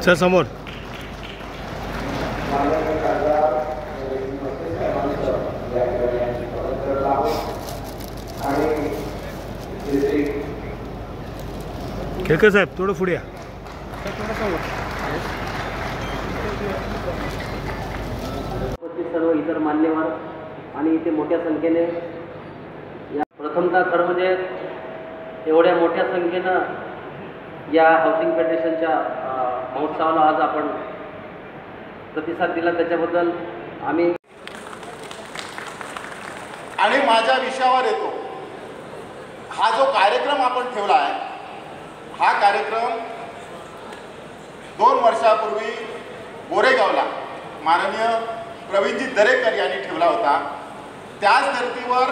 Sir समोर केळकर साहेब थोडं पुढे या. सर्व इतर मान्यवर आणि इथे मोठ्या संख्येने या प्रथमतः खरं म्हणजे एवढ्या मोठ्या संख्येनं या हाऊसिंग फेडरेशनच्या महोत्सवाला आज आपण प्रतिसाद दिला त्याच्याबद्दल आम्ही. आणि माझ्या विषयावर येतो. हा जो कार्यक्रम आपण ठेवला आहे हा कार्यक्रम 2 वर्षापूर्वी गोरेगावला माननीय प्रवीणजी दरेकर यांनी ठेवला होता. त्याच धर्तीवर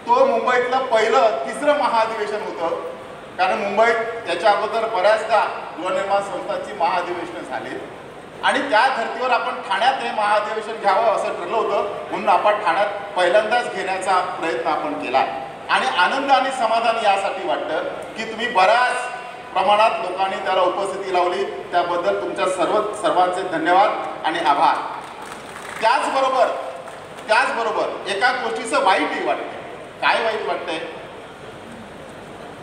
तो मुंबईतलं पहिलं 3रं महाअधिवेशन होतं. कारण मुंबईत त्याच्या अगोदर बऱ्याचदा गृहनिर्माण संस्थांची महाअधिवेशनं झाली आणि त्या धर्तीवर आपण ठाण्यात हे महाअधिवेशन घ्यावं असं ठरलं होतं. म्हणून आपण ठाण्यात पहिल्यांदाच घेण्याचा प्रयत्न आपण केला आणि आनंद आणि समाधान यासाठी वाटतं की तुम्ही बऱ्याच प्रमाणात लोकांनी त्याला उपस्थिती लावली. त्याबद्दल तुमच्या सर्वांचे धन्यवाद आणि आभार. त्याचबरोबर एका गोष्टीचं वाईटही वाटतं. काय वाईट वाटतंय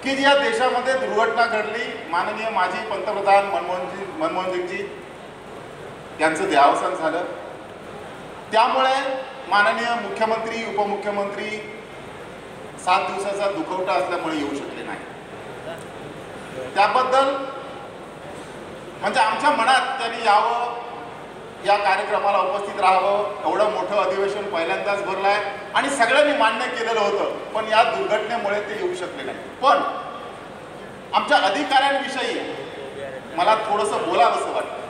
की ज्या देशामध्ये दुर्घटना घडली, माननीय माजी पंतप्रधान मनमोहनसिंगजी यांचं देहावसान झालं. त्यामुळे माननीय मुख्यमंत्री उपमुख्यमंत्री 7 दिवसाचा दुखवटा असल्यामुळे येऊ शकले नाही. त्याबद्दल म्हणजे आमच्या मनात त्यांनी यावं, या कार्यक्रमाला उपस्थित राहावं. एवढं मोठं अधिवेशन पहिल्यांदाच भरलं आहे आणि सगळ्यांनी मान्य केलेलं होतं. पण या दुर्घटनेमुळे ते येऊ शकले नाही. पण आमच्या अधिकाऱ्यांविषयी मला थोडंसं बोलावंसं वाटतं.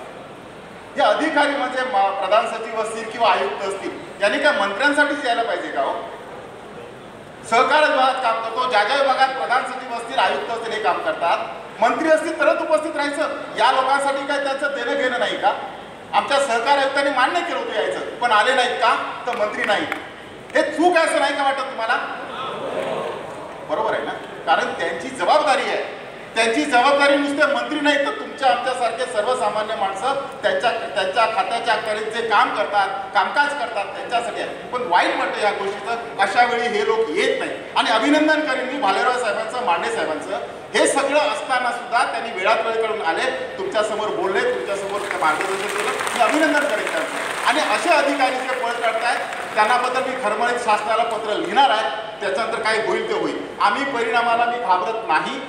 हे अधिकारी म्हणजे प्रधान सचिव असतील किंवा आयुक्त असतील, यांनी काय मंत्र्यांसाठीच यायला पाहिजे का हो? सहकार विभागात काम करतो, ज्या ज्या विभागात प्रधान सचिव असतील आयुक्त असतील हे काम करतात, मंत्री असतील तरच उपस्थित राहायचं. या लोकांसाठी काय त्याचं देणं घेणं नाही का? आमच्या सहकार आयुक्तांनी मान्य केलं होतं यायचं, पण आले नाहीत का? तर मंत्री नाही. हे चूक आहे असं नाही का वाटत तुम्हाला? बरोबर आहे ना? कारण त्यांची जबाबदारी आहे. त्यांची जबाबदारी नुसते मंत्री नाही तर तुमच्या आमच्यासारखे सर्वसामान्य माणसं त्यांच्या खात्याच्या अखत्यारीत जे काम करतात, कामकाज करतात त्यांच्यासाठी आहे. पण वाईट वाटतं या गोष्टीचं. अशा वेळी हे लोक येत नाही. आणि अभिनंदन करेन मी भालेराव साहेबांचं, मांडे साहेबांचं. हे सगळं असताना सुद्धा त्यांनी वेळात वेळ काढून आले, तुमच्यासमोर बोलले, तुमच्यासमोर मार्गदर्शन केलं. मी अभिनंदन करेन त्यांचं. आणि असे अधिकारी जे पळ काढतायत त्यांनाबद्दल मी खरमरीत शासनाला पत्र लिहिणार आहे. त्याच्यानंतर काय होईल ते होईल. आम्ही परिणामाला मी घाबरत नाही.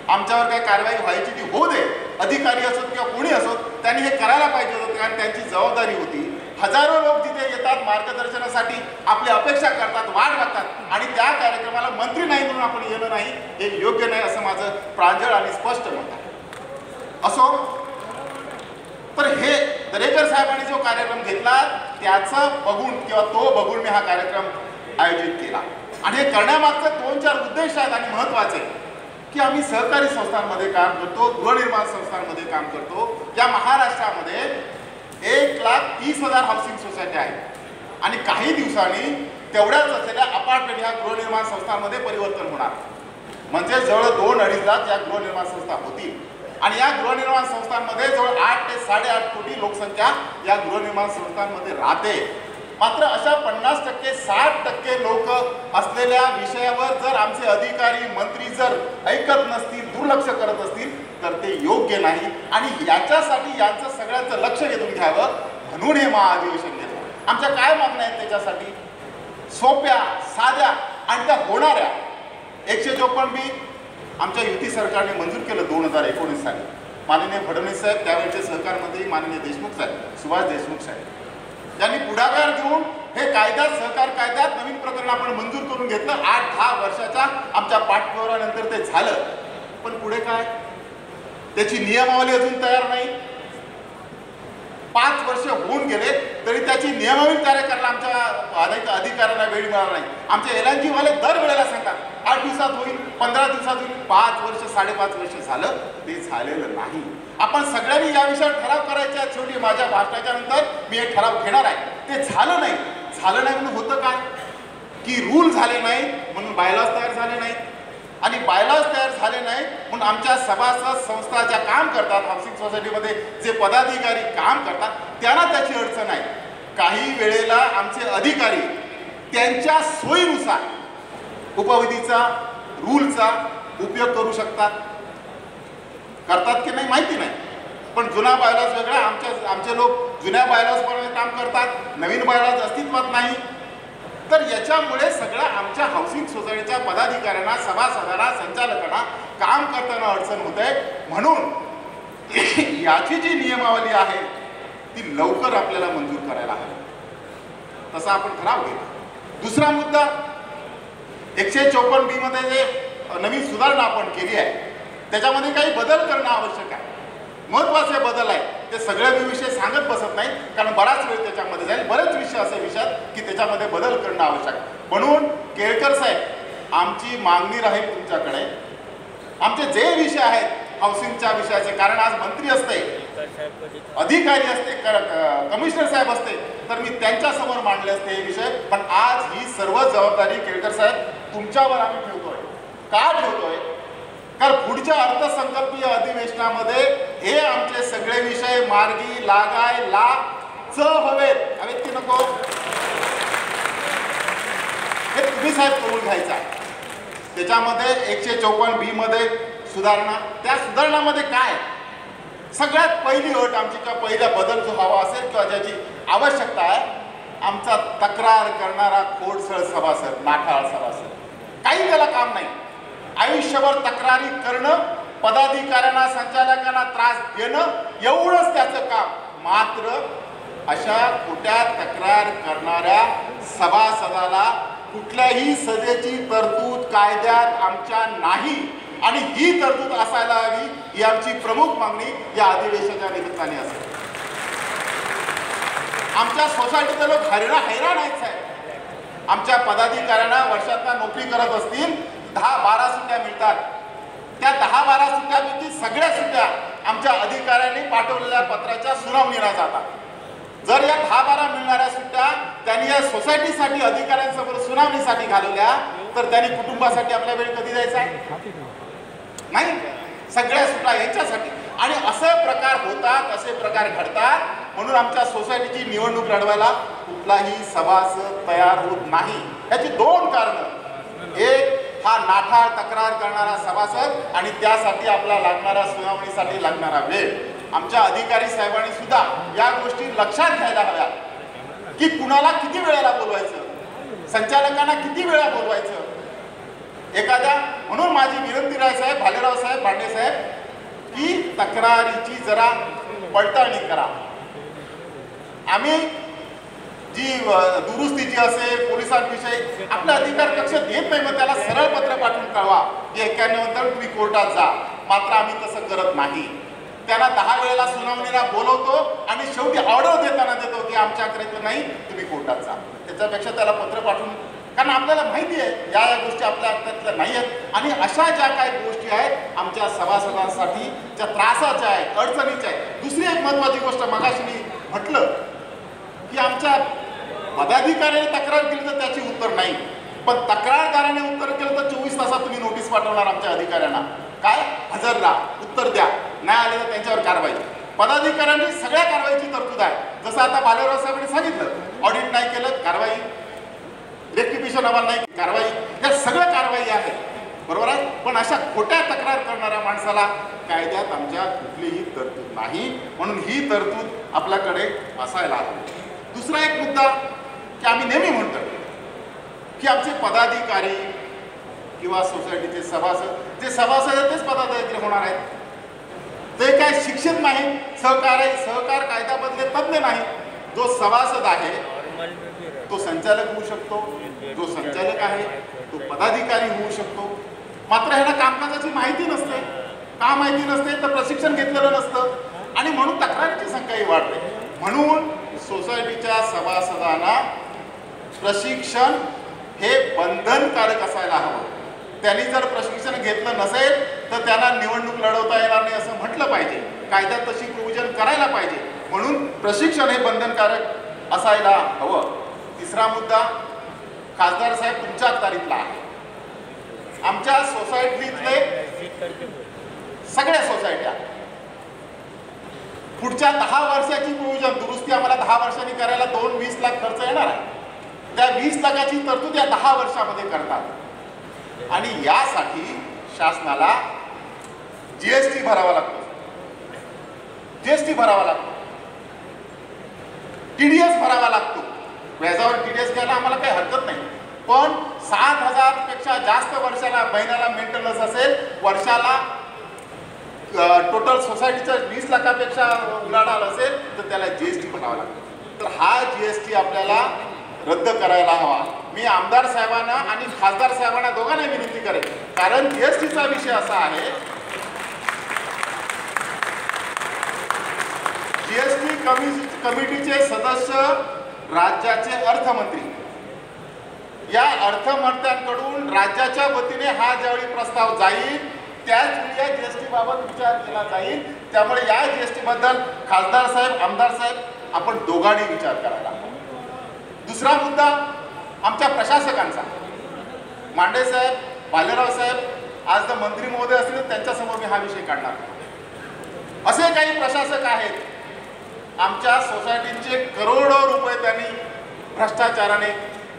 आमच्यावर काही कारवाई व्हायची ती होऊ दे. अधिकारी असोत किंवा कोणी असोत त्यांनी हे करायला पाहिजे होतं, कारण त्यांची जबाबदारी होती. हजारो लोक जिथे येतात मार्गदर्शनासाठी, आपली अपेक्षा करतात, वाट बघतात आणि त्या कार्यक्रमाला मंत्री नाही म्हणून आपण येणं नाही हे योग्य नाही असं माझं प्रांजळ आणि स्पष्ट मत आहे. असो, तर हे दरेकर साहेबांनी जो कार्यक्रम घेतला त्याचं बघून किंवा तो बघून मी हा कार्यक्रम आयोजित केला. आणि हे करण्यामागचे 2-4 उद्देश आहेत आणि महत्त्वाचे की आम्ही सहकारी संस्थांमध्ये काम करतो, गृहनिर्माण संस्थांमध्ये काम करतो. या महाराष्ट्रामध्ये 1,30,000 हाऊसिंग सोसायटी आहेत आणि काही दिवसांनी तेवढ्याच असलेल्या अपार्टमेंट ह्या गृहनिर्माण संस्थांमध्ये परिवर्तन होणार. म्हणजे जवळ 2-2.5 लाख या गृहनिर्माण संस्था होतील आणि या गृहनिर्माण संस्थांमध्ये जवळ 8 ते 8.5 कोटी लोकसंख्या या गृहनिर्माण संस्थांमध्ये राहते. मात्र अशा 50%, 60% लोक असलेल्या विषयावर जर आमचे अधिकारी मंत्री जर ऐकत नसतील, दुर्लक्ष करत असतील तर ते योग्य नाही. आणि याच्यासाठी यांचं सगळ्यांचं लक्ष वेधून घ्यावं म्हणून हे महाअधिवेशन घेतलं. आमच्या काय मागण्या आहेत त्याच्यासाठी? सोप्या, साध्या आणि त्या होणाऱ्या. 154B आमच्या युती सरकारने मंजूर केलं 2019 साली. माननीय फडणवीस साहेब, त्यावेळेचे सहकार मंत्री माननीय देशमुख साहेब, सुभाष देशमुख साहेब त्यांनी पुढाकार घेऊन हे कायद्यात, सहकार कायद्यात नवीन प्रकरण आपण मंजूर करून घेतलं. 8-10 वर्षाच्या आमच्या पाठपुराव्यानंतर ते झालं. पण पुढे काय? त्याची नियमावली अजून तयार नाही. 5 वर्ष होऊन गेले तरी त्याची नियमावली तयार करायला आमच्या अधिकाऱ्यांना वेळ मिळाला नाही. आमचे LNG वाले दर वेळेला सांगतात 8 दिवसात होईल, 15 दिवसात होईल. 5 वर्ष, 5.5 वर्ष झालं, ते झालेलं नाही. आपण सगळ्यांनी या विषयावर ठराव करायचा. शेवटी माझ्या भाषणाच्या नंतर मी एक ठराव घेणार आहे. ते झालं नाही म्हणून होतं काय की रूल झाले नाही म्हणून बायलॉज तयार झाले नाहीत. आणि बायलॉज तयार झाले नाही म्हणून आमच्या सभासद संस्था ज्या काम करतात हाऊसिंग सोसायटीमध्ये जे पदाधिकारी काम करतात त्यांना त्याची अडचण आहे. काही वेळेला आमचे अधिकारी त्यांच्या सोयीनुसार उपविधीचा रूलचा उपयोग करू शकतात, करतात की नाही माहिती नाही, पण जुना बायलॉज वेगळा. आमचे लोक जुन्या बायलॉजप्रमाणे काम करतात, नवीन बायलॉज अस्तित्वात नाही. तर याच्यामुळे सगळं आमच्या हाऊसिंग सोसायटीच्या पदाधिकाऱ्यांना, सभासदांना, संचालकांना काम करताना अडचण होत आहे. म्हणून याची जी नियमावली आहे ती लवकर आपल्याला मंजूर करायला हवी, तसा आपण ठराव घेतो. दुसरा मुद्दा 154B मध्ये जे नवीन सुधारणा आपण केली आहे त्याच्यामध्ये काही बदल करणं आवश्यक आहे. महत्त्वाचे बदल आहे ते सगळे मी विषय सांगत बसत नाही, कारण बराच वेळ त्याच्यामध्ये जाईल. बरेच विषय असे विषयात की त्याच्यामध्ये बदल करणं आवश्यक आहे. म्हणून केळकर साहेब, आमची मागणी राहील तुमच्याकडे, आमचे जे विषय आहेत हाऊसिंगच्या विषयाचे, कारण आज मंत्री असते, अधिकारी असते, कमिशनर साहेब असते, तर मी त्यांच्यासमोर मांडले असते हे विषय. पण आज ही सर्व जबाबदारी केळकर साहेब तुमच्यावर आम्ही ठेवतोय. का ठेवतोय? कारण पुढच्या अर्थसंकल्पीय अधिवेशनामध्ये हे आमचे सगळे विषय मार्गी लागायला हवेत की नको, हे तुम्ही साहेब करून घ्यायचं आहे. त्याच्यामध्ये 154B मध्ये सुधारणा, त्या सुधारणामध्ये काय सगळ्यात पहिली अट आमची किंवा पहिला बदल जो हवा असेल किंवा ज्याची आवश्यकता आहे, आमचा तक्रार करणारा खोडसळ सभासद, नाठाळ सभासद, काही त्याला काम नाही, आयुष्यभर तक्रारी करणं, पदाधिकाऱ्यांना, संचालकांना त्रास देणं, एवढंच त्याचं काम. मात्र अशा खोट्या तक्रार करणाऱ्या सभासदाला कुठल्याही सजेची तरतूद कायद्यात आमच्या नाही, आणि ही तरतूद असायला हवी ही आमची प्रमुख मागणी या अधिवेशनाच्या निमित्ताने असेल. आमच्या सोसायटीचे लोक हैराण आहेत साहेब. आमच्या पदाधिकाऱ्यांना वर्षातनं नोकरी करत असतील 10-12 सुट्ट्या मिळतात. त्या 10-12 सुट्ट्यापैकी सगळ्या सुट्ट्या आमच्या अधिकाऱ्यांनी पाठवलेल्या पत्राच्या सुनावणीला जातात. जर या 10-12 मिळणाऱ्या सुट्ट्या त्यांनी या सोसायटीसाठी अधिकाऱ्यांसमोर सुनावणीसाठी घालवल्या तर त्यांनी कुटुंबासाठी आपल्या वेळ कधी द्यायचा आहे? नाही, सगळ्या सुट्ट्या यांच्यासाठी. आणि असे प्रकार होतात, असे प्रकार घडतात, म्हणून आमच्या सोसायटीची निवडणूक लढवायला कुठलाही सभासद तयार होत नाही. याची 2 कारणं. एक, हा नाठाळ तक्रार करणारा सभासद, आणि त्यासाठी आपला लागणारा सुनावणीसाठी लागणारा वेळ. आमच्या अधिकारी साहेबांनी सुद्धा या गोष्टी लक्षात घ्यायला हव्या की कुणाला किती वेळेला बोलवायचं, संचालकांना किती वेळा बोलवायचं एखाद्या. म्हणून माझी विनंती राय साहेब, भालेराव साहेब, भांडे साहेब, की तक्रारीची जरा पडताळणी करा. आम्ही जी दुरुस्तीची असेल, पोलिसांविषयी आपल्या अधिकार कक्षात येत नाही, मग त्याला सरळ पत्र पाठवून कळवा की 91 नंतर तुम्ही कोर्टात जा. मात्र आम्ही तसं करत नाही. त्यांना 10 वेळेला सुनावणीला बोलवतो आणि शेवटी ऑर्डर देताना देतो की आमच्याकडे तर नाही, तुम्ही कोर्टात जा. त्याच्यापेक्षा त्याला पत्र पाठवून, कारण आपल्याला माहिती आहे या गोष्टी आपल्या हातातल्या नाही आहेत. आणि अशा ज्या काही गोष्टी आहेत आमच्या सभासदांसाठी ज्या त्रासाच्या आहेत, अडचणीच्या आहेत. दुसरी एक महत्त्वाची गोष्ट मगाशी मी म्हटलं की आमच्या पदाधिकाऱ्याने तक्रार केली तर त्याची उत्तर नाही, पण तक्रारदाराने उत्तर केलं तर 24 तासात तुम्ही नोटीस पाठवणार आमच्या अधिकाऱ्यांना. काय? हजर राहा, उत्तर द्या, नाही आले तर त्यांच्यावर कारवाई. पदाधिकाऱ्यांनी सगळ्या कारवाईची तरतूद आहे. जसं आता बालेराव साहेबांनी सांगितलं, ऑडिट नाही केलं कारवाई, रेक्टिफिकेशन अहवाल नाही कारवाई, या सगळ्या कारवाई आहेत, बरोबर आहे. पण अशा खोट्या तक्रार करणाऱ्या माणसाला कायद्यात आमच्या कुठलीही तरतूद नाही. म्हणून ही तरतूद आपल्याकडे असायला हवी. दुसरा एक मुद्दा की आम्ही नेहमी म्हणतो की आमचे पदाधिकारी किंवा सोसायटीचे सभासद, जे सभासद आहेत तेच पदाधिकारी होणार आहेत. ते काय शिक्षित नाही, सहकार कायद्यामधले तज्ज्ञ नाही. जो सभासद आहे तो संचालक होऊ शकतो, जो संचालक आहे तो पदाधिकारी होऊ शकतो. मात्र ह्याला कामकाजाची माहिती नसते. का माहिती नसते? तर प्रशिक्षण घेतलेलं नसतं, आणि म्हणून तक्रारीची संख्याही वाढते. म्हणून सोसायटीच्या सभासदांना प्रशिक्षण हे बंधनकारक असायला हवं. त्यांनी जर प्रशिक्षण घेतलं नसेल तर त्यांना निवडणूक लढवता येणार नाही असं म्हटलं पाहिजे. कायद्यात तशी प्रोव्हिजन करायला पाहिजे. म्हणून प्रशिक्षण हे बंधनकारक असायला हवं. तिसरा मुद्दा खासदार साहेब तुमच्या अखत्यारीतला आहे. आमच्या सोसायटीतले सगळ्या सोसायट्या पुढच्या 10 वर्षाची नियोजन दुरुस्ती आम्हाला 10 वर्षांनी करायला 20 लाख खर्च येणार आहे। त्या 20 लाखाची तरतूद या 10 वर्षामध्ये करतात आणि यासाठी शासनाला जीएसटी भरावा लागतो, जीएसटी भरावा लागतो, टीडीएस भरावा लागतो। व्याजावर टीडीएस घ्यायला आम्हाला काही हरकत नाही, पण 7,000 पेक्षा जास्त वर्षाला महिन्याला मेंटेनन्स असेल, वर्षाला टोटल सोसायटीचं 20 लाखापेक्षा उलाढाल असेल तर त्याला जीएसटी भरावा लागतो। तर हा जीएसटी आपल्याला रद्द करायला हवा। मी आमदार साहेबांना आणि खासदार साहेबांना दोघांना विनंती करेन, कारण जीएसटीचा विषय असा आहे, जीएसटी कमिटीचे सदस्य राज्याचे अर्थमंत्री, या अर्थमंत्र्यांकडून राज्याच्या वतीने हा ज्यावेळी प्रस्ताव जाईल त्याच वेळी या जीएसटी बाबत विचार केला जाईल। त्यामुळे या जीएसटी बद्दल खासदार साहेब, आमदार साहेब आपण दोघांनी विचार करायला हवा। दुसरा मुद्दा आमच्या प्रशासकांचा, मांडे साहेब, भालेराव साहेब, आज जर मंत्री महोदय असतील त्यांच्यासमोर मी हा विषय काढणार। असे काही प्रशासक आहेत आमच्या सोसायटीचे करोडो रुपये त्यांनी भ्रष्टाचाराने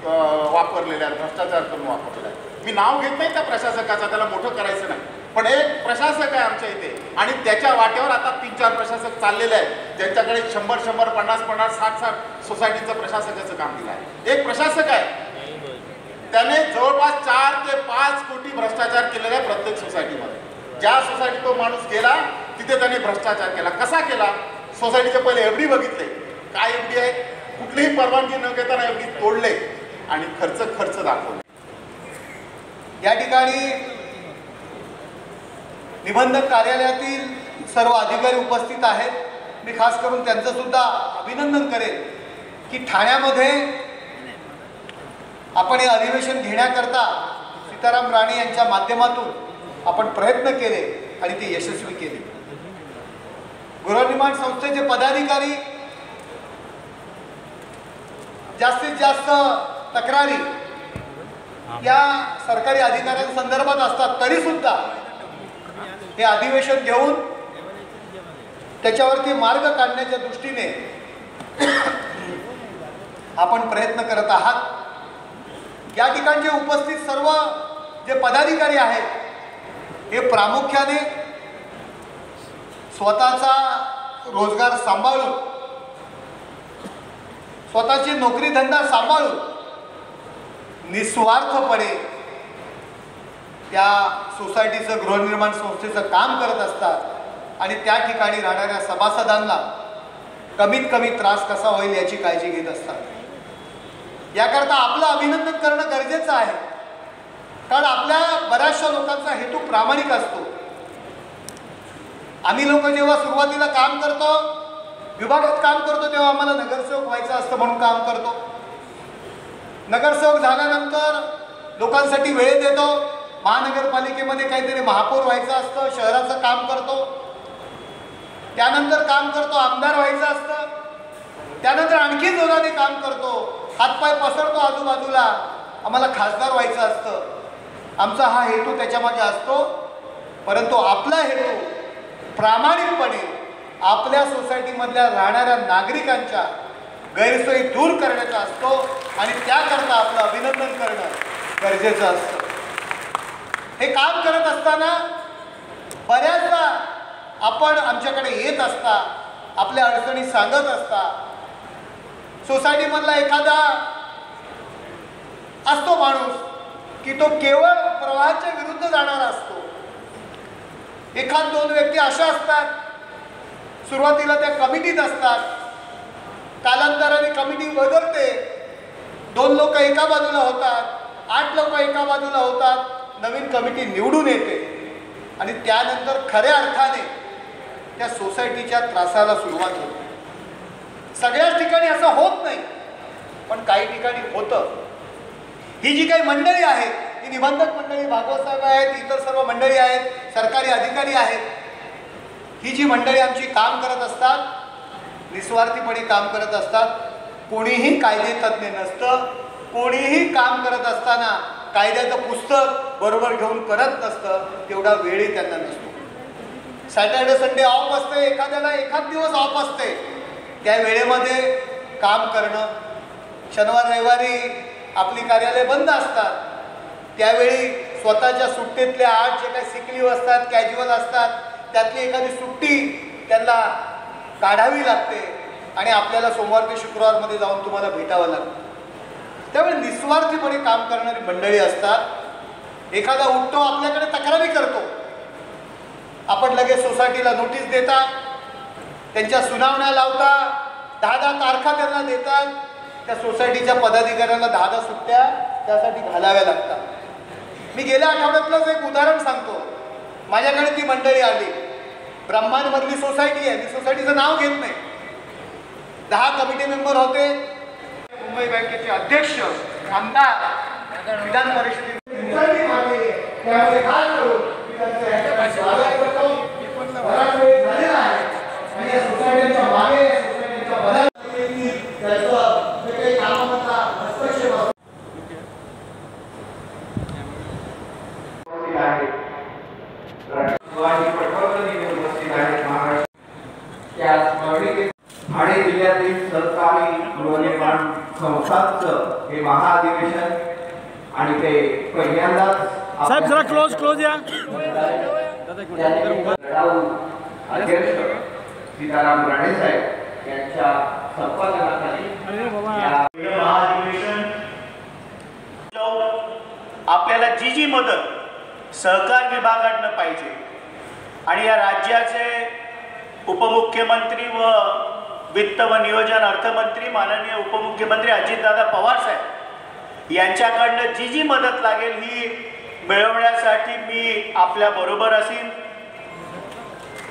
वापरलेले आहेत, भ्रष्टाचार करून वापरलेले आहेत। मी नाव घेत नाही त्या प्रशासकाचा, त्याला मोठं करायचं नाही, पण एक प्रशासक आहे आमच्या इथे आणि त्याच्या वाट्यावर आता 3-4 प्रशासक चाललेले आहेत, ज्यांच्याकडे 100-100, 50-50, 60-60 सोसायटीचं प्रशासकाचं काम दिलं आहे। एक प्रशासक आहे, त्याने जवळपास 4 ते 5 कोटी भ्रष्टाचार केलेला आहे प्रत्येक सोसायटीमध्ये। ज्या सोसायटीत तो माणूस गेला तिथे त्याने भ्रष्टाचार केला। कसा केला? सोसायटीचे पहिले एफडी बघितले, काय एफडी आहे, कुठलीही परवानगी न घेताना एफडी तोडले आणि खर्च दाखवले। या ठिकाणी निबंधक कार्यालयातील सर्व अधिकारी उपस्थित आहेत। मी खास करून त्यांचं सुद्धा अभिनंदन करेन की ठाण्यामध्ये आपण हे अधिवेशन घेण्याकरता सीताराम राणे यांच्या माध्यमातून आपण प्रयत्न केले आणि ते यशस्वी केले। गृहनिर्माण संस्थेचे पदाधिकारी जास्तीत जास्त तक्रारी या सरकारी अधिकाऱ्यांसंदर्भात असतात, तरी सुद्धा हे अधिवेशन घेऊन त्याच्यावरती मार्ग काढण्याच्या दृष्टीने आपण प्रयत्न करत आहात। या ठिकाणचे उपस्थित सर्व जे पदाधिकारी आहेत हे प्रामुख्याने स्वतःचा रोजगार सांभाळून, स्वतःची नोकरी धंदा सांभाळून निस्वार्थपणे त्या सोसायटीचं, गृहनिर्माण संस्थेचं काम करत असतात आणि त्या ठिकाणी राहणाऱ्या सभासदांना कमीत कमी त्रास कसा होईल याची काळजी घेत असतात। याकरता आपलं अभिनंदन करणं गरजेचं आहे, कारण आपल्या बऱ्याचशा लोकांचा हेतू प्रामाणिक असतो। आम्ही लोक जेव्हा सुरुवातीला काम करतो, विभागात काम करतो, तेव्हा आम्हाला नगरसेवक व्हायचं असतं म्हणून काम करतो। नगरसेवक झाल्यानंतर लोकांसाठी वेळ देतो, महानगरपालिकेमध्ये काहीतरी महापौर व्हायचं असतं, शहराचं काम करतो, त्यानंतर काम करतो आमदार व्हायचं असतं, त्यानंतर आणखी जोराने काम करतो, हातपाय पसरतो आजूबाजूला, आम्हाला खासदार व्हायचं असतं। आमचा हा हेतू त्याच्यामागे असतो, परंतु आपला हेतू प्रामाणिकपणे आपल्या सोसायटीमधल्या राहणाऱ्या नागरिकांच्या गैरसोयी दूर करण्याचा असतो आणि त्याकरता आपलं अभिनंदन करणं गरजेचं असतं। हे काम करत असताना बऱ्याचदा आपण आमच्याकडे येत असता, आपल्या अडचणी सांगत असता, सोसायटीमधला एखादा असतो माणूस की तो केवळ प्रवाहाच्या विरुद्ध जाणारा असतो। 1-2 व्यक्ती अशा असतात, सुरुवातीला त्या कमिटीत असतात, कालांतराने कमिटी बदलते, 2 लोक एका बाजूला होतात, 8 लोक एका बाजूला होतात, नवीन कमिटी निवडून येते आणि त्यानंतर खऱ्या अर्थाने त्या सोसायटीच्या त्रासाला सुरुवात होते। सगळ्याच ठिकाणी असं होत नाही, पण काही ठिकाणी होतं। ही जी काही मंडळी आहेत, ही निबंधक मंडळी, भागवत साहेब आहेत, इतर सर्व मंडळी आहेत, सरकारी अधिकारी आहेत, ही जी मंडळी आमची काम करत असतात, निस्वार्थीपणे काम करत असतात। कोणीही कायदे तज्ज्ञ नसतं, कोणीही काम करत असताना कायद्याचं पुस्तक बरोबर घेऊन करत नसतं तेवढा वेळही त्यांना नसतो. सॅटर्डे संडे ऑफ असते, एखाद्याला एखाद दिवस ऑफ असते, त्या वेळेमध्ये काम करणं. शनिवार रविवारी आपली कार्यालय बंद असतात, त्यावेळी स्वतःच्या सुट्टीतल्या 8 जे काही सिक लीव्ह असतात, कॅज्युअल असतात, त्यातली एखादी सुट्टी त्यांना काढावी लागते आणि आपल्याला सोमवार ते शुक्रवारमध्ये जाऊन तुम्हाला भेटावं लागतं. त्यामुळे निस्वार्थीपणे काम करणारी मंडळी असतात. एखादा उठतो आपल्याकडे तक्रारी करतो, आपण लगेच सोसायटीला नोटीस देता, त्यांच्या सुनावण्या लावता, 10-10 तारखा त्यांना देतात. त्या सोसायटीच्या पदाधिकाऱ्यांना 10-10 सुट्ट्या त्यासाठी घालाव्या लागतात. मी गेल्या आठवड्यातलंच एक उदाहरण सांगतो. माझ्याकडे ती मंडळी आली, ब्रह्मांडमधली सोसायटी आहे, मी सोसायटीचं नाव घेत नाही. 10 कमिटी मेंबर होते. मुंबई बँकेचे अध्यक्ष, आमदार, विधान परिषदेचे त्यामुळे काय करू बराच वेळ झालेला आहे आणि या सोसायटीच्या मागे सोसायटीच्या बऱ्याच त्याचं जे काही कामामधला हस्तक्षेप असतो ठाणे जिल्ह्यातील सरकारी गृहनिर्माण संस्थांचं हे महाअधिवेशन आणि ते पहिल्यांदाच साहेब जरा क्लोज या. अध्यक्ष सीताराम राणे साहेब यांच्या संपादनाखाली महाअधिवेशन आपल्याला जी मदत सहकार विभागाकडनं पाहिजे आणि या राज्याचे उपमुख्यमंत्री व वित्त व नियोजन अर्थमंत्री माननीय उपमुख्यमंत्री अजितदादा पवार साहेब यांच्याकडनं जी मदत लागेल ही मिळवण्यासाठी मी आपल्या बरोबर असीन.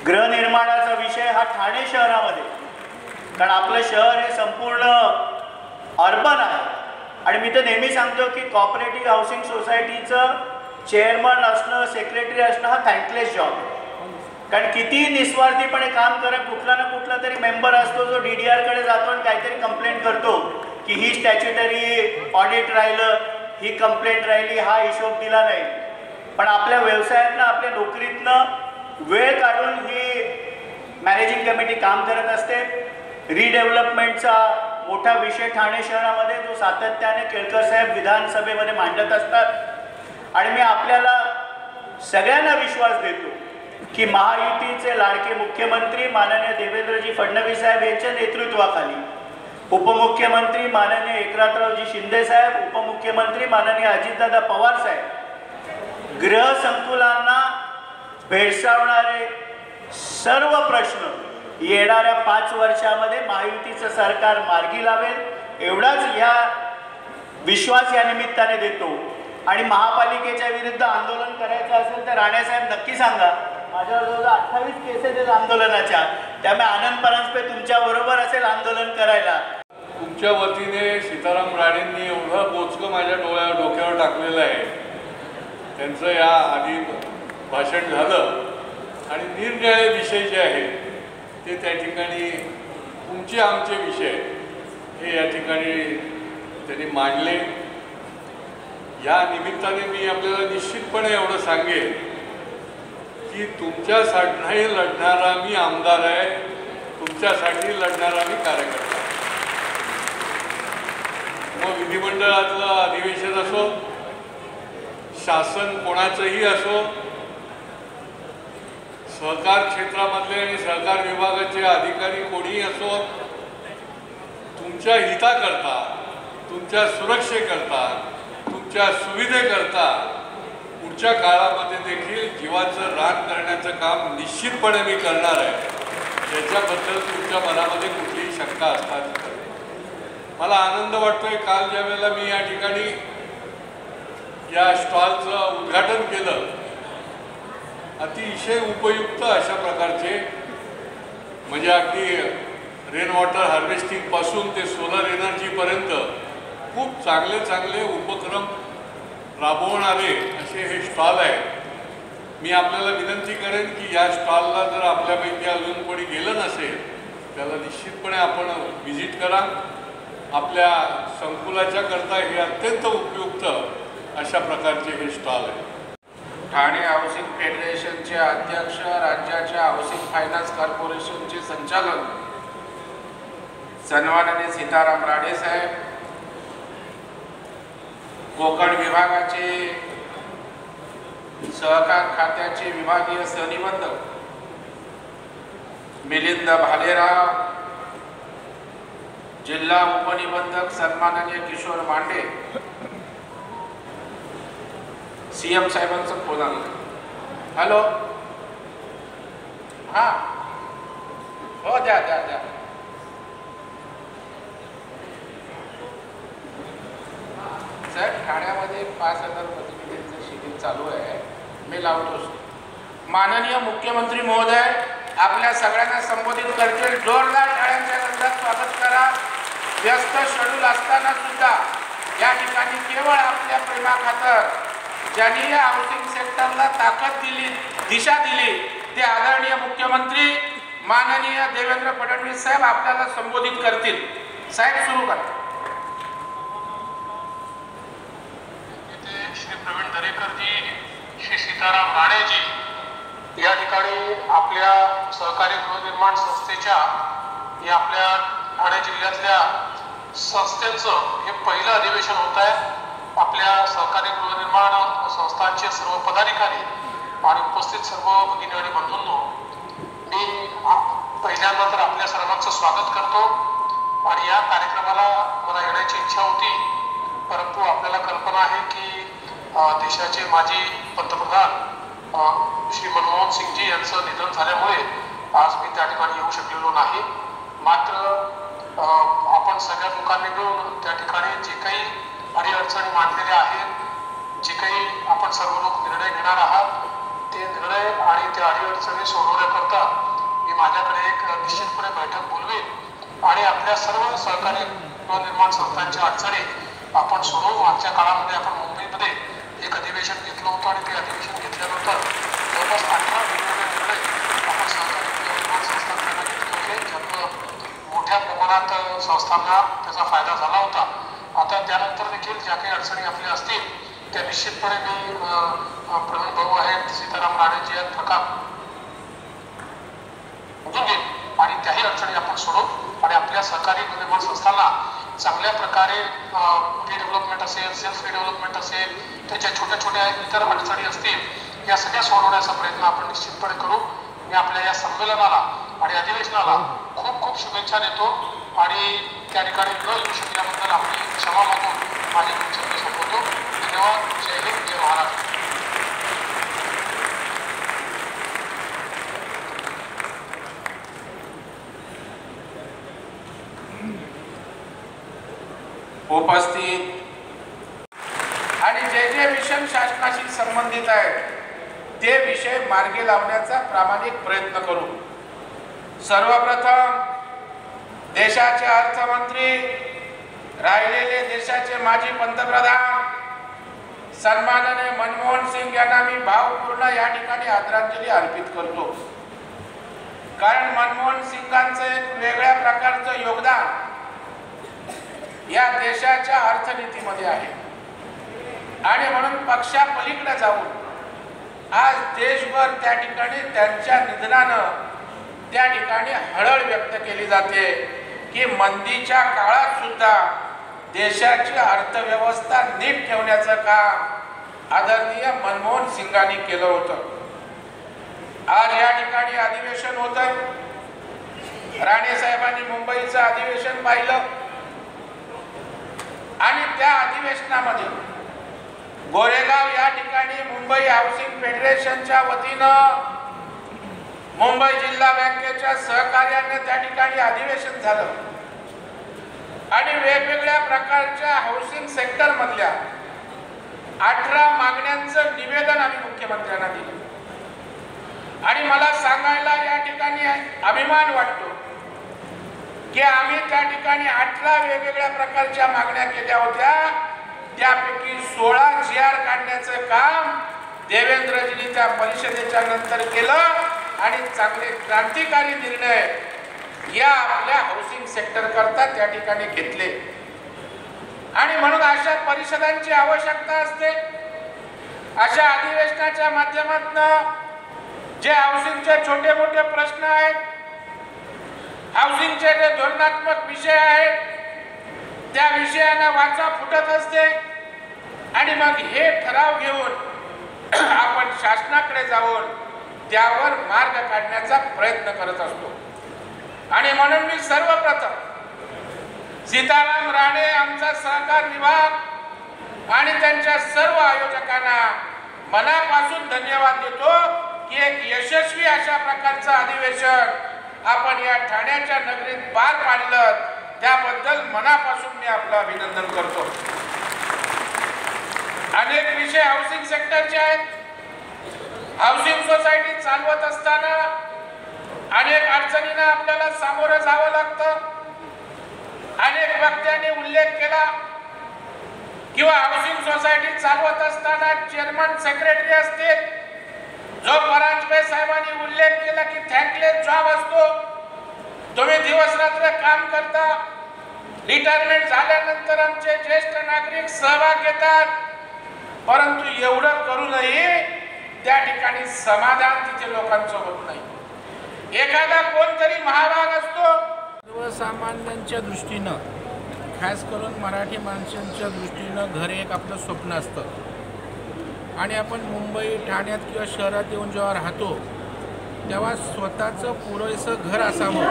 गृहनिर्माणाचा विषय हा ठाणे शहरामध्ये, कारण आपलं शहर हे संपूर्ण अर्बन आहे आणि मी तर नेहमी सांगतो की कॉपरेटिव्ह हाऊसिंग सोसायटीचं चेअरमन असणं, सेक्रेटरी असणं हा थँकलेस जॉब आहे. कारण कितीही निस्वार्थीपणे काम करत कुठला ना कुठला तरी मेंबर असतो जो DDRकडे जातो आणि काहीतरी कंप्लेंट करतो की ही स्टॅच्युटरी ऑडिट राहिलं, ही कंप्लेंट राहिली, हा हिशोब दिला नाही. पण आपल्या व्यवसायातनं, आपल्या नोकरीतनं वेळ काढून ही मॅनेजिंग कमिटी काम करत असते. रिडेव्हलपमेंटचा मोठा विषय ठाणे शहरामध्ये जो सातत्याने केळकर साहेब विधानसभेमध्ये मांडत असतात आणि मी आपल्याला सगळ्यांना विश्वास देतो की महायुतीचे लाडके मुख्यमंत्री माननीय देवेंद्रजी फडणवीस साहेब यांच्या नेतृत्वाखाली उपमुख्यमंत्री माननीय एकनाथरावजी शिंदे साहेब, उपमुख्यमंत्री माननीय अजितदादा पवार साहेब गृह संकुलांना भेडसावणारे सर्व प्रश्न येणाऱ्या 5 वर्षामध्ये महायुतीचं सरकार मार्गी लावेल एवढाच ह्या विश्वास या निमित्ताने देतो. आणि महापालिकेच्या विरुद्ध आंदोलन करायचं असेल तर राणेसाहेब नक्की सांगा. माझ्यावर जवळजवळ 28 केसेस आहेत आंदोलनाच्या, त्यामुळे आनंद परांजपे तुमच्या बरोबर असेल आंदोलन करायला. तुमच्या वतीने सीताराम राणेंनी एवढं बोचकं माझ्या डोक्यावर टाकलेलं आहे. त्यांचं या आधी भाषण झालं आणि निरनिराळे विषय जे आहेत ते त्या ठिकाणी तुमचे आमचे विषय हे या ठिकाणी त्यांनी मांडले. या निमित्ताने मी आपल्याला निश्चितपणे एवढं सांगेन की तुमच्यासाठी लढणारा मी आमदार आहे, तुमच्यासाठी लढणारा मी कार्यकर्ता. मग विधिमंडळातलं अधिवेशन असो, शासन कोणाचंही असो, सहकार क्षेत्रामधले आणि सहकार विभागाचे अधिकारी कोणीही असो, तुमच्या हिताकरता, तुमच्या सुरक्षेकरता, तुमच्या सुविधेकरता पुढच्या काळामध्ये देखील जीवाचं रान करण्याचं काम निश्चितपणे मी करणार आहे. याच्याबद्दल तुमच्या मनामध्ये कुठलीही शंका असतात. मला आनंद वाटतोय, काल ज्या वेळेला मी या ठिकाणी या स्टॉलचं उद्घाटन केलं, अतिशय उपयुक्त अशा प्रकारचे म्हणजे अगदी रेन वॉटर हार्वेस्टिंगपासून ते सोलर एनर्जीपर्यंत खूप चांगले चांगले उपक्रम राबवणारे असे हे स्टॉल आहेत. मी आपल्याला विनंती करेन की या स्टॉलला जर आपल्यापैकी अजून कोणी गेलं नसेल त्याला निश्चितपणे आपण व्हिजिट करा. आपल्या संकुलाच्या करता हे अत्यंत उपयुक्त अशा प्रकारचे हे स्टॉल आहे. ठाणे हाऊसिंग फेडरेशनचे अध्यक्ष, राज्याच्या हाऊसिंग फायनान्स कॉर्पोरेशनचे संचालक सन्माननीय सीताराम राणे साहेब, कोकण विभागाचे सहकार खात्याचे विभागीय सहनिबंधक मिलिंद भालेराव, जिल्हा उपनिबंधक सन्माननीय किशोर मांडे, सीएम साहेबांचा फोन आला. हॅलो, हां, हो, द्या द्या द्या. सर, ठाण्यामध्ये 5,000 प्रतिनिधींचं शिबिर चालू आहे, मी लावतोच. माननीय मुख्यमंत्री महोदय आपल्या सगळ्यांना संबोधित करतील. जोरदार टाळ्यांच्या गजरात स्वागत करा. व्यस्त शेड्यूल असताना सुद्धा या ठिकाणी केवळ आपल्या प्रेमाखातर ज्यांनी या हाऊसिंग सेक्टरला ताकद दिली, दिशा दिली, ते आदरणीय मुख्यमंत्री माननीय देवेंद्र फडणवीस साहेब आपल्याला संबोधित करतील. साहेब, सुरू करा. श्री प्रवीण दरेकरजी, श्री सीताराम राणेजी या ठिकाणी आपल्या सहकारी गृहनिर्माण संस्थेच्या या आपल्या ठाणे जिल्ह्यातल्या संस्थेचं हे पहिलं अधिवेशन होत आहे. आपल्या सहकारी गृहनिर्माण संस्थांचे सर्व पदाधिकारी आणि उपस्थित सर्व भगिनी आणि बंधूंनो, मी पहिल्यांदा तर आपल्या सर्वांचं स्वागत करतो. आणि या कार्यक्रमाला मला येण्याची इच्छा होती, परंतु आपल्याला कल्पना आहे की देशाचे माजी पंतप्रधान श्री मनमोहन सिंगजी यांचं निधन झाल्यामुळे आज मी त्या ठिकाणी येऊ शकलेलो नाही. मात्र आपण सगळ्या लोकांनी मिळून त्या ठिकाणी जे काही अडीअडचणी मांडलेल्या आहेत, जे काही आपण सर्व लोक निर्णय घेणार आहात, ते निर्णय आणि त्या अडीअडचणी सोडवण्याकरता मी माझ्याकडे एक निश्चितपणे बैठक बोलवेन आणि आपल्या सर्व सहकारी गृहनिर्माण संस्थांच्या अडचणी आपण सोडवू. मागच्या काळामध्ये आपण मुंबईमध्ये एक अधिवेशन घेतलं होतं आणि ते अधिवेशन घेतल्यानंतर जवळपास 18 वेगवेगळे निर्णय आपण सहकारी गृहनिर्माण संस्थांना घेतले होते, ज्यामुळं मोठ्या प्रमाणात संस्थांना त्याचा फायदा झाला होता. आता त्यानंतर देखील ज्या काही अडचणी आपल्या असतील त्या निश्चितपणे मी प्रवीण भाऊ आहेत, सीताराम राणेजी आहेत, प्रकाश आणि त्याही अडचणी आपण सोडवू आणि आपल्या सहकारी गृहनिर्माण संस्थांना चांगल्या प्रकारे रिडेव्हलपमेंट असेल, सेल्फ रिडेव्हलपमेंट असेल, त्याच्या छोट्या छोट्या इतर अडचणी असतील, या सगळ्या सोडवण्याचा प्रयत्न आपण निश्चितपणे करू. मी आपल्या या संमेलनाला आणि अधिवेशनाला खूप खूप शुभेच्छा देतो आणि त्या ठिकाणी न येऊ शकल्याबद्दल आपली क्षमा मागून माझे वक्तव्य संपवतो. धन्यवाद. जय हिंद, जय महाराष्ट्र. उपस्थित आणि जे जे विषय शासनाशी संबंधित आहेत ते विषय मार्गी लावण्याचा प्रामाणिक प्रयत्न करू. सर्वप्रथम देशाचे अर्थमंत्री, राहिलेले देशाचे माजी पंतप्रधान सन्माननीय मनमोहन सिंग यांना मी भावपूर्ण या ठिकाणी आदरांजली अर्पित करतो. कारण मनमोहन सिंगांचं एक वेगळ्या प्रकारचं योगदान या देशाच्या अर्थनीतीमध्ये आहे आणि म्हणून पक्षापलीकडे जाऊन आज देशभर त्या ठिकाणी त्यांच्या निधनानं त्या ठिकाणी हळहळ व्यक्त केली जाते की मंदीच्या काळात सुद्धा देशाची अर्थव्यवस्था नीट ठेवण्याचं काम आदरणीय मनमोहन सिंगांनी केलं होतं. आज या ठिकाणी अधिवेशन होतं. राणे साहेबांनी मुंबईचं अधिवेशन पाहिलं आणि त्या अधिवेशनामध्ये गोरेगाव या ठिकाणी मुंबई हाऊसिंग फेडरेशनच्या वतीनं मुंबई जिल्हा बँकेच्या सहकार्याने त्या ठिकाणी अधिवेशन झालं आणि वेगवेगळ्या प्रकारच्या हाऊसिंग सेक्टर मधल्या 18 मागण्यांचं निवेदन आम्ही मुख्यमंत्र्यांना दिलं आणि मला सांगायला या ठिकाणी अभिमान वाटतो की आम्ही त्या ठिकाणी 18 वेगवेगळ्या प्रकारच्या मागण्या केल्या होत्या. त्यापैकी 16 GR काढण्याचं काम देवेंद्रजींनी त्या परिषदेच्या नंतर केलं आणि चांगले क्रांतिकारी निर्णय या आपल्या हाऊसिंग सेक्टर करता त्या ठिकाणी घेतले. आणि म्हणून अशा परिषदांची आवश्यकता असते. अशा अधिवेशनाच्या माध्यमातून जे हाऊसिंगचे छोटे मोठे प्रश्न आहेत, हाऊसिंगचे जे धोरणात्मक विषय आहेत, त्या विषयांना वाचा फुटत असते आणि मग हे ठराव घेऊन आपण शासनाकडे जाऊन त्यावर मार्ग काढण्याचा प्रयत्न करत असतो. आणि म्हणून मी सर्वप्रथम सीताराम राणे, आमचा सहकार विभाग आणि त्यांच्या सर्व आयोजकांना मनापासून धन्यवाद देतो की एक यशस्वी अशा प्रकारचं अधिवेशन आपण या ठाण्याच्या नगरीत पार पाडलं. त्याबद्दल मनापासून मी आपलं अभिनंदन करतो. अनेक विषय हाऊसिंग सेक्टरचे आहेत. हाऊसिंग सोसायटी चालवत असताना अनेक अडचणींना आपल्याला सामोरं जावं लागतं. अनेक वक्त्यांनी उल्लेख केला किंवा हाऊसिंग सोसायटी चालवत असताना चेअरमन सेक्रेटरी असतील, जो परांजपे साहेबांनी उल्लेख केला की थँकलेस जॉब असतो. तुम्ही दिवस रात्र काम करता. रिटायरमेंट झाल्यानंतर आमचे ज्येष्ठ नागरिक सहभाग घेतात, परंतु एवढं करूनही त्या ठिकाणी समाधान तिथे लोकांचं होत नाही. एखादा कोणतरी महाभाग असतो. सर्वसामान्यांच्या दृष्टीनं, खास करून मराठी माणसांच्या दृष्टीनं घर एक आपलं स्वप्न असतं आणि आपण मुंबई, ठाण्यात किंवा शहरात येऊन जेव्हा राहतो तेव्हा स्वतःचं पुरेसं घर असावं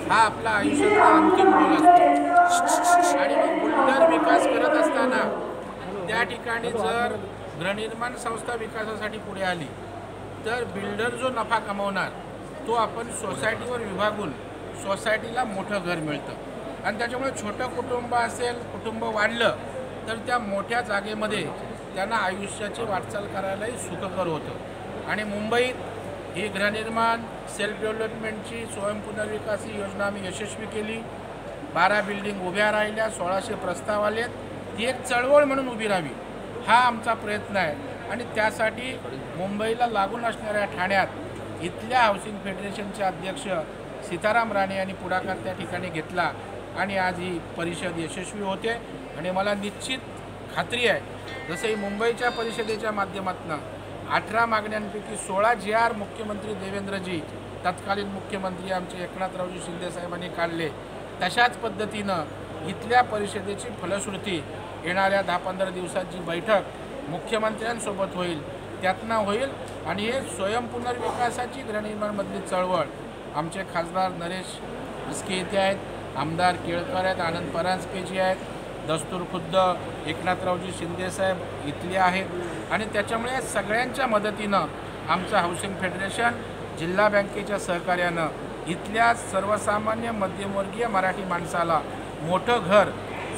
हा आपला आयुष्यातला अंतिम गोल असतो. आणि मग बुलढाणा विकास करत असताना त्या ठिकाणी जर गृहनिर्माण संस्था विकासासाठी पुढे आली तर बिल्डर जो नफा कमावणार तो आपण सोसायटीवर विभागून सोसायटीला मोठं घर मिळतं आणि त्याच्यामुळे छोटं कुटुंब असेल, कुटुंब वाढलं तर त्या मोठ्या जागेमध्ये त्यांना आयुष्याची वाटचाल करायलाही सुखकर होतं. आणि मुंबईत ही गृहनिर्माण सेल्फ डेव्हलपमेंटची स्वयंपुनर्विकास ही योजना आम्ही यशस्वी केली. 12 बिल्डिंग उभ्या राहिल्या, 1600 प्रस्ताव आलेत. ती एक चळवळ म्हणून उभी राहावी हा आमचा प्रयत्न आहे. आणि त्यासाठी मुंबईला लागून असणाऱ्या ठाण्यात इथल्या हाऊसिंग फेडरेशनचे अध्यक्ष सीताराम राणे यांनी पुढाकार त्या ठिकाणी घेतला आणि आज ही परिषद यशस्वी होते. आणि मला निश्चित खात्री आहे, जसं ही मुंबईच्या परिषदेच्या माध्यमातून 18 मागण्यांपैकी 16 GR मुख्यमंत्री देवेंद्रजी, तत्कालीन मुख्यमंत्री आमचे एकनाथरावजी शिंदे साहेबांनी काढले, तशाच पद्धतीनं इथल्या परिषदेची फलश्रुती येणाऱ्या 10-15 दिवसाची बैठक मुख्यमंत्र्यांसोबत होईल, त्यातनं होईल. आणि हे स्वयंपुनर्विकासाची गृहनिर्माणमधली चळवळ आमचे खासदार नरेश इसके इथे आहेत, आमदार केळकर आहेत, आनंद परांजपेजी आहेत, दस्तूर खुद्द एकनाथरावजी शिंदेसाहेब इथले आहेत. आणि त्याच्यामुळे सगळ्यांच्या मदतीनं आमचं हाऊसिंग फेडरेशन जिल्हा बँकेच्या सहकार्यानं इथल्या सर्वसामान्य मध्यमवर्गीय मराठी माणसाला मोठं घर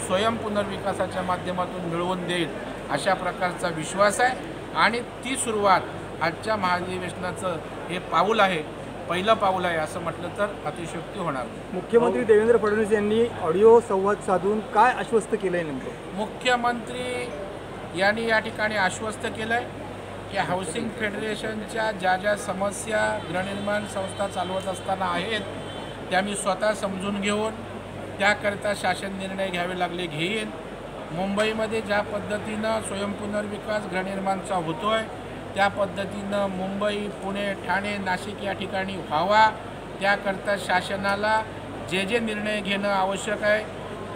स्वयंपुनर्विकासाच्या माध्यमातून मिळवून देईल अशा प्रकारचा विश्वास आहे. आणि ती सुरुवात आजच्या महाधिवेशनाचं हे पाऊल आहे, पहिलं पाऊल आहे असं म्हटलं तर अतिशयोक्ती होणार. मुख्यमंत्री देवेंद्र फडणवीस यांनी ऑडिओ संवाद साधून काय आश्वस्त केलं आहे नेमकं? मुख्यमंत्री यांनी या ठिकाणी आश्वस्त केलं आहे की हाऊसिंग फेडरेशनच्या ज्या समस्या गृहनिर्माण संस्था चालवत असताना आहेत त्या मी स्वतः समजून घेऊन त्याकरिता शासन निर्णय घ्यावे लागले घेईन. मुंबईमध्ये ज्या पद्धतीनं स्वयंपुनर्विकास गृहनिर्माणचा होतो आहे त्या पद्धतीनं मुंबई, पुणे, ठाणे, नाशिक या ठिकाणी व्हावा, त्याकरता शासनाला जे निर्णय घेणं आवश्यक आहे,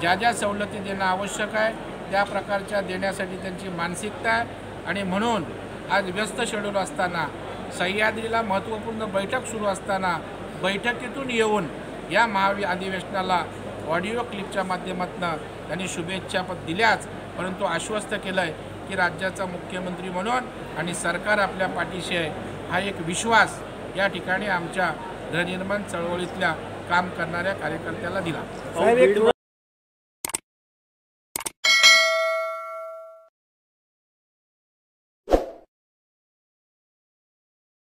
ज्या सवलती देणं आवश्यक आहे त्या प्रकारच्या देण्यासाठी त्यांची मानसिकता आहे. आणि म्हणून आज व्यस्त शेड्यूल असताना, सह्याद्रीला महत्त्वपूर्ण बैठक सुरू असताना बैठकीतून येऊन या अधिवेशनाला ऑडिओ क्लिपच्या माध्यमातून त्यांनी शुभेच्छा दिल्याच, परंतु आश्वस्त केलं आहे की राज्याचा मुख्यमंत्री म्हणून आणि सरकार आपल्या पाठीशी आहे हा एक विश्वास या ठिकाणी आमच्या गृहनिर्माण चळवळीतल्या काम करणाऱ्या कार्यकर्त्याला दिला.